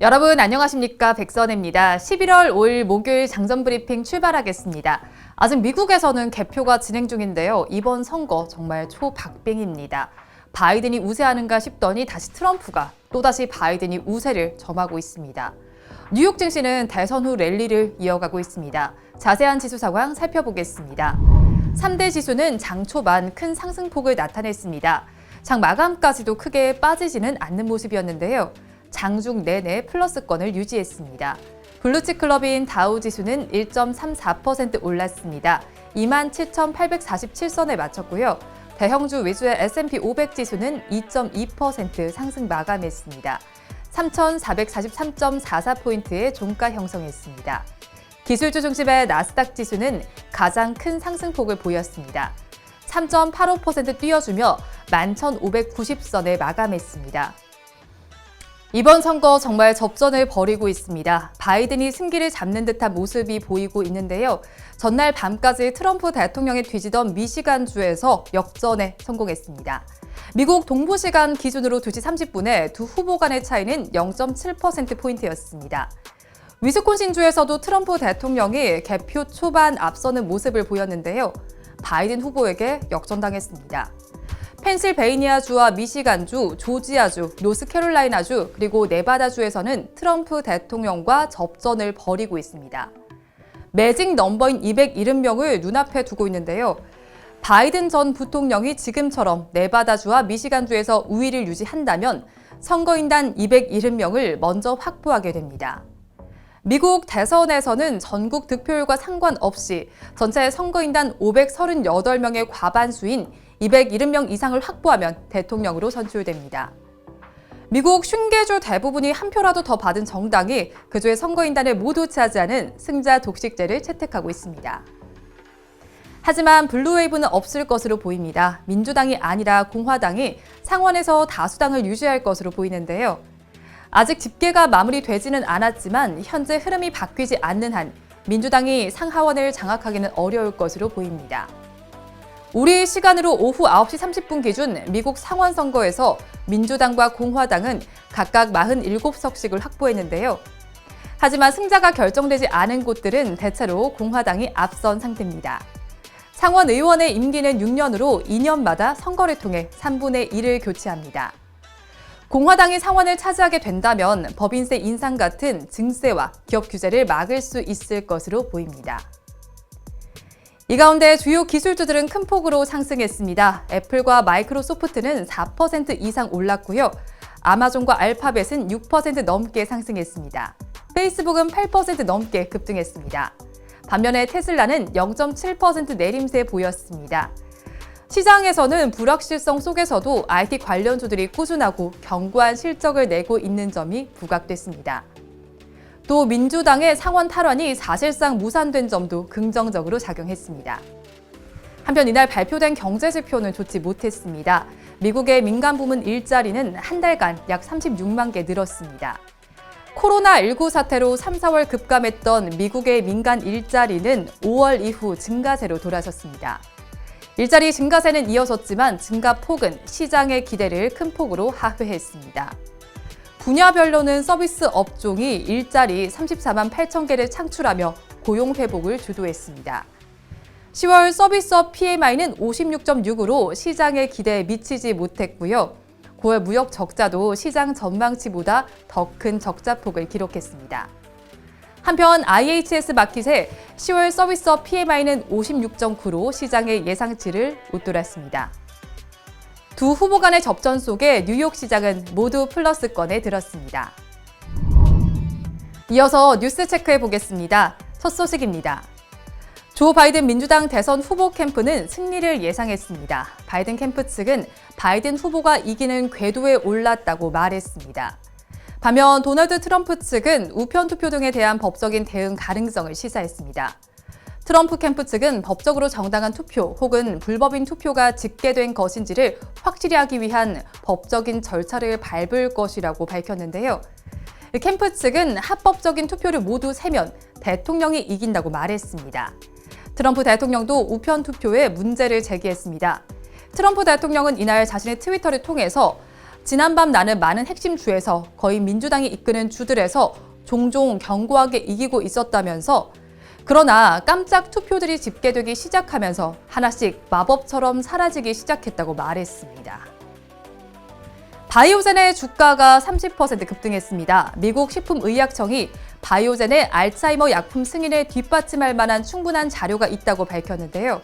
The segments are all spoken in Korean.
여러분 안녕하십니까? 백선혜입니다. 11월 5일 목요일 장전 브리핑 출발하겠습니다. 아직 미국에서는 개표가 진행 중인데요. 이번 선거 정말 초박빙입니다. 바이든이 우세하는가 싶더니 다시 트럼프가 또다시 바이든이 우세를 점하고 있습니다. 뉴욕 증시는 대선 후 랠리를 이어가고 있습니다. 자세한 지수 상황 살펴보겠습니다. 3대 지수는 장 초반 큰 상승폭을 나타냈습니다. 장 마감까지도 크게 빠지지는 않는 모습이었는데요. 장중 내내 플러스권을 유지했습니다. 블루칩 클럽인 다우 지수는 1.34% 올랐습니다. 27,847선에 마쳤고요. 대형주 위주의 S&P 500 지수는 2.2% 상승 마감했습니다. 3,443.44포인트의 종가 형성했습니다. 기술주 중심의 나스닥 지수는 가장 큰 상승폭을 보였습니다. 3.85% 뛰어주며 11,590선에 마감했습니다. 이번 선거 정말 접전을 벌이고 있습니다. 바이든이 승기를 잡는 듯한 모습이 보이고 있는데요. 전날 밤까지 트럼프 대통령이 뒤지던 미시간주에서 역전에 성공했습니다. 미국 동부시간 기준으로 2시 30분에 두 후보 간의 차이는 0.7%포인트였습니다. 위스콘신주에서도 트럼프 대통령이 개표 초반 앞서는 모습을 보였는데요. 바이든 후보에게 역전당했습니다. 펜실베이니아주와 미시간주, 조지아주, 노스캐롤라이나주, 그리고 네바다주에서는 트럼프 대통령과 접전을 벌이고 있습니다. 매직 넘버인 270명을 눈앞에 두고 있는데요. 바이든 전 부통령이 지금처럼 네바다주와 미시간주에서 우위를 유지한다면 선거인단 270명을 먼저 확보하게 됩니다. 미국 대선에서는 전국 득표율과 상관없이 전체 선거인단 538명의 과반수인 270명 이상을 확보하면 대통령으로 선출됩니다. 미국 50개주 대부분이 한 표라도 더 받은 정당이 그주의 선거인단을 모두 차지하는 승자 독식제를 채택하고 있습니다. 하지만 블루웨이브는 없을 것으로 보입니다. 민주당이 아니라 공화당이 상원에서 다수당을 유지할 것으로 보이는데요. 아직 집계가 마무리되지는 않았지만 현재 흐름이 바뀌지 않는 한 민주당이 상하원을 장악하기는 어려울 것으로 보입니다. 우리 시간으로 오후 9시 30분 기준 미국 상원 선거에서 민주당과 공화당은 각각 47석씩을 확보했는데요. 하지만 승자가 결정되지 않은 곳들은 대체로 공화당이 앞선 상태입니다. 상원 의원의 임기는 6년으로 2년마다 선거를 통해 3분의 1을 교체합니다. 공화당이 상원을 차지하게 된다면 법인세 인상 같은 증세와 기업 규제를 막을 수 있을 것으로 보입니다. 이 가운데 주요 기술주들은 큰 폭으로 상승했습니다. 애플과 마이크로소프트는 4% 이상 올랐고요. 아마존과 알파벳은 6% 넘게 상승했습니다. 페이스북은 8% 넘게 급등했습니다. 반면에 테슬라는 0.7% 내림세 보였습니다. 시장에서는 불확실성 속에서도 IT 관련주들이 꾸준하고 견고한 실적을 내고 있는 점이 부각됐습니다. 또 민주당의 상원 탈환이 사실상 무산된 점도 긍정적으로 작용했습니다. 한편 이날 발표된 경제지표는 좋지 못했습니다. 미국의 민간 부문 일자리는 한 달간 약 36만 개 늘었습니다. 코로나19 사태로 3, 4월 급감했던 미국의 민간 일자리는 5월 이후 증가세로 돌아섰습니다. 일자리 증가세는 이어졌지만 증가폭은 시장의 기대를 큰 폭으로 하회했습니다. 분야별로는 서비스 업종이 일자리 34만 8천 개를 창출하며 고용 회복을 주도했습니다. 10월 서비스업 PMI는 56.6으로 시장의 기대에 미치지 못했고요. 9월 무역 적자도 시장 전망치보다 더 큰 적자폭을 기록했습니다. 한편 IHS 마킷의 10월 서비스업 PMI는 56.9로 시장의 예상치를 웃돌았습니다. 두 후보 간의 접전 속에 뉴욕 시장은 모두 플러스권에 들었습니다. 이어서 뉴스 체크해 보겠습니다. 첫 소식입니다. 조 바이든 민주당 대선 후보 캠프는 승리를 예상했습니다. 바이든 캠프 측은 바이든 후보가 이기는 궤도에 올랐다고 말했습니다. 반면 도널드 트럼프 측은 우편 투표 등에 대한 법적인 대응 가능성을 시사했습니다. 트럼프 캠프 측은 법적으로 정당한 투표 혹은 불법인 투표가 집계된 것인지를 확실히 하기 위한 법적인 절차를 밟을 것이라고 밝혔는데요. 캠프 측은 합법적인 투표를 모두 세면 대통령이 이긴다고 말했습니다. 트럼프 대통령도 우편 투표에 문제를 제기했습니다. 트럼프 대통령은 이날 자신의 트위터를 통해서 지난밤 나는 많은 핵심 주에서 거의 민주당이 이끄는 주들에서 종종 견고하게 이기고 있었다면서 그러나 깜짝 투표들이 집계되기 시작하면서 하나씩 마법처럼 사라지기 시작했다고 말했습니다. 바이오젠의 주가가 30% 급등했습니다. 미국 식품의약청이 바이오젠의 알츠하이머 약품 승인에 뒷받침할 만한 충분한 자료가 있다고 밝혔는데요.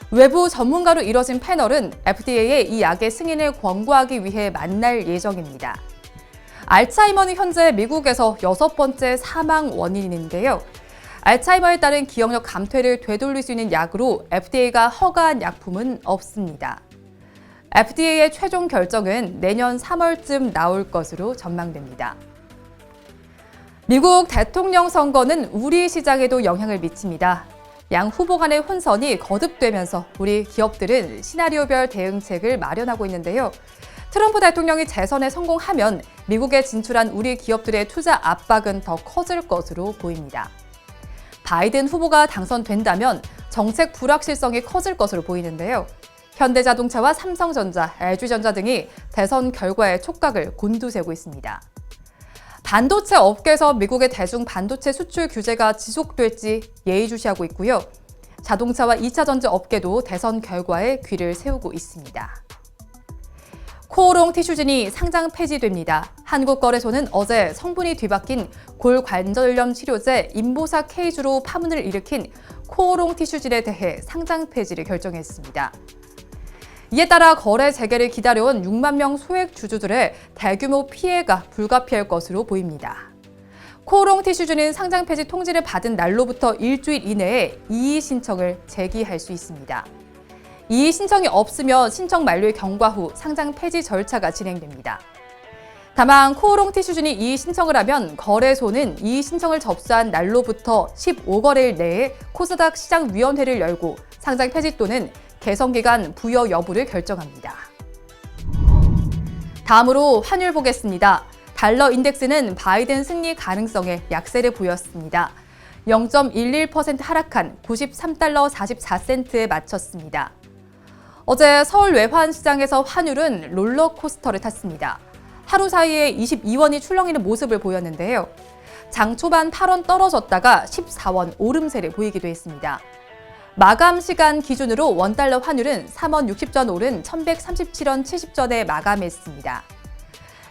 외부 전문가로 이뤄진 패널은 FDA의 이 약의 승인을 권고하기 위해 만날 예정입니다. 알츠하이머는 현재 미국에서 6번째 사망 원인인데요. 알츠하이머에 따른 기억력 감퇴를 되돌릴 수 있는 약으로 FDA가 허가한 약품은 없습니다. FDA의 최종 결정은 내년 3월쯤 나올 것으로 전망됩니다. 미국 대통령 선거는 우리 시장에도 영향을 미칩니다. 양 후보 간의 혼선이 거듭되면서 우리 기업들은 시나리오별 대응책을 마련하고 있는데요. 트럼프 대통령이 재선에 성공하면 미국에 진출한 우리 기업들의 투자 압박은 더 커질 것으로 보입니다. 바이든 후보가 당선된다면 정책 불확실성이 커질 것으로 보이는데요. 현대자동차와 삼성전자, LG전자 등이 대선 결과에 촉각을 곤두세우고 있습니다. 반도체 업계에서 미국의 대중 반도체 수출 규제가 지속될지 예의주시하고 있고요. 자동차와 2차 전지 업계도 대선 결과에 귀를 세우고 있습니다. 코오롱 티슈진이 상장 폐지됩니다. 한국거래소는 어제 성분이 뒤바뀐 골관절염 치료제 인보사 케이주로 파문을 일으킨 코오롱 티슈진에 대해 상장 폐지를 결정했습니다. 이에 따라 거래 재개를 기다려온 6만 명 소액 주주들의 대규모 피해가 불가피할 것으로 보입니다. 코오롱 티슈진은 상장 폐지 통지를 받은 날로부터 일주일 이내에 이의 신청을 제기할 수 있습니다. 이의 신청이 없으면 신청 만료의 경과 후 상장 폐지 절차가 진행됩니다. 다만 코오롱 티슈진이 이의 신청을 하면 거래소는 이의 신청을 접수한 날로부터 15거래일 내에 코스닥 시장위원회를 열고 상장 폐지 또는 개선기간 부여 여부를 결정합니다. 다음으로 환율 보겠습니다. 달러 인덱스는 바이든 승리 가능성에 약세를 보였습니다. 0.11% 하락한 93달러 44센트에 마쳤습니다. 어제 서울 외환시장에서 환율은 롤러코스터를 탔습니다. 하루 사이에 22원이 출렁이는 모습을 보였는데요. 장 초반 8원 떨어졌다가 14원 오름세를 보이기도 했습니다. 마감 시간 기준으로 원달러 환율은 3원 60전 오른 1137원 70전에 마감했습니다.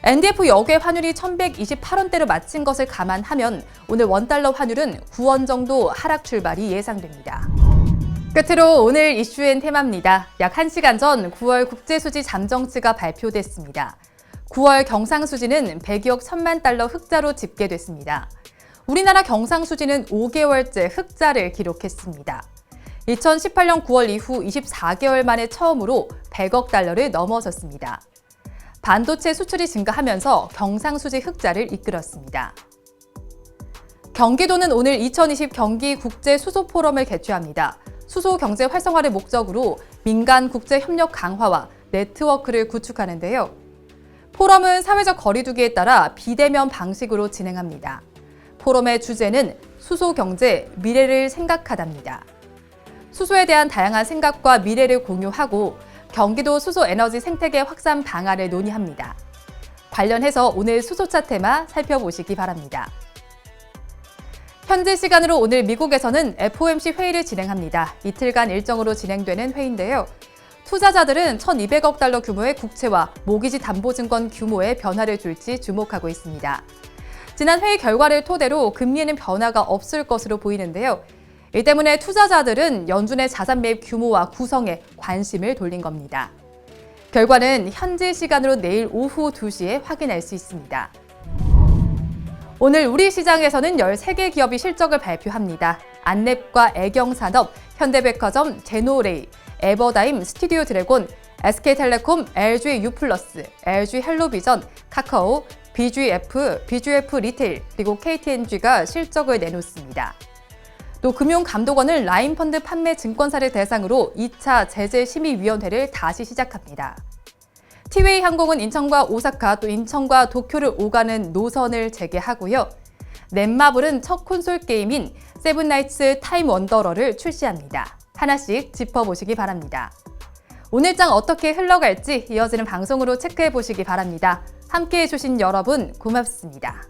NDF 역외 환율이 1128원대로 마친 것을 감안하면 오늘 원달러 환율은 9원 정도 하락 출발이 예상됩니다. 끝으로 오늘 이슈앤 테마입니다. 약 1시간 전 9월 국제수지 잠정치가 발표됐습니다. 9월 경상수지는 102억 1천만 달러 흑자로 집계됐습니다. 우리나라 경상수지는 5개월째 흑자를 기록했습니다. 2018년 9월 이후 24개월 만에 처음으로 100억 달러를 넘어섰습니다. 반도체 수출이 증가하면서 경상수지 흑자를 이끌었습니다. 경기도는 오늘 2020 경기국제수소포럼을 개최합니다. 수소 경제 활성화를 목적으로 민간 국제 협력 강화와 네트워크를 구축하는데요. 포럼은 사회적 거리두기에 따라 비대면 방식으로 진행합니다. 포럼의 주제는 수소 경제, 미래를 생각하답니다. 수소에 대한 다양한 생각과 미래를 공유하고 경기도 수소 에너지 생태계 확산 방안을 논의합니다. 관련해서 오늘 수소차 테마 살펴보시기 바랍니다. 현지 시간으로 오늘 미국에서는 FOMC 회의를 진행합니다. 이틀간 일정으로 진행되는 회의인데요. 투자자들은 1,200억 달러 규모의 국채와 모기지 담보증권 규모의 변화를 줄지 주목하고 있습니다. 지난 회의 결과를 토대로 금리에는 변화가 없을 것으로 보이는데요. 이 때문에 투자자들은 연준의 자산 매입 규모와 구성에 관심을 돌린 겁니다. 결과는 현지 시간으로 내일 오후 2시에 확인할 수 있습니다. 오늘 우리 시장에서는 13개 기업이 실적을 발표합니다. 안랩과 애경산업, 현대백화점, 제노레이, 에버다임, 스튜디오 드래곤, SK텔레콤, LG U+, LG 헬로비전, 카카오, BGF, BGF 리테일, 그리고 KTNG가 실적을 내놓습니다. 또 금융감독원은 라인펀드 판매 증권사를 대상으로 2차 제재심의위원회를 다시 시작합니다. 티웨이 항공은 인천과 오사카 또 인천과 도쿄를 오가는 노선을 재개하고요. 넷마블은 첫 콘솔 게임인 세븐나이츠 타임 원더러를 출시합니다. 하나씩 짚어보시기 바랍니다. 오늘장 어떻게 흘러갈지 이어지는 방송으로 체크해 보시기 바랍니다. 함께해 주신 여러분 고맙습니다.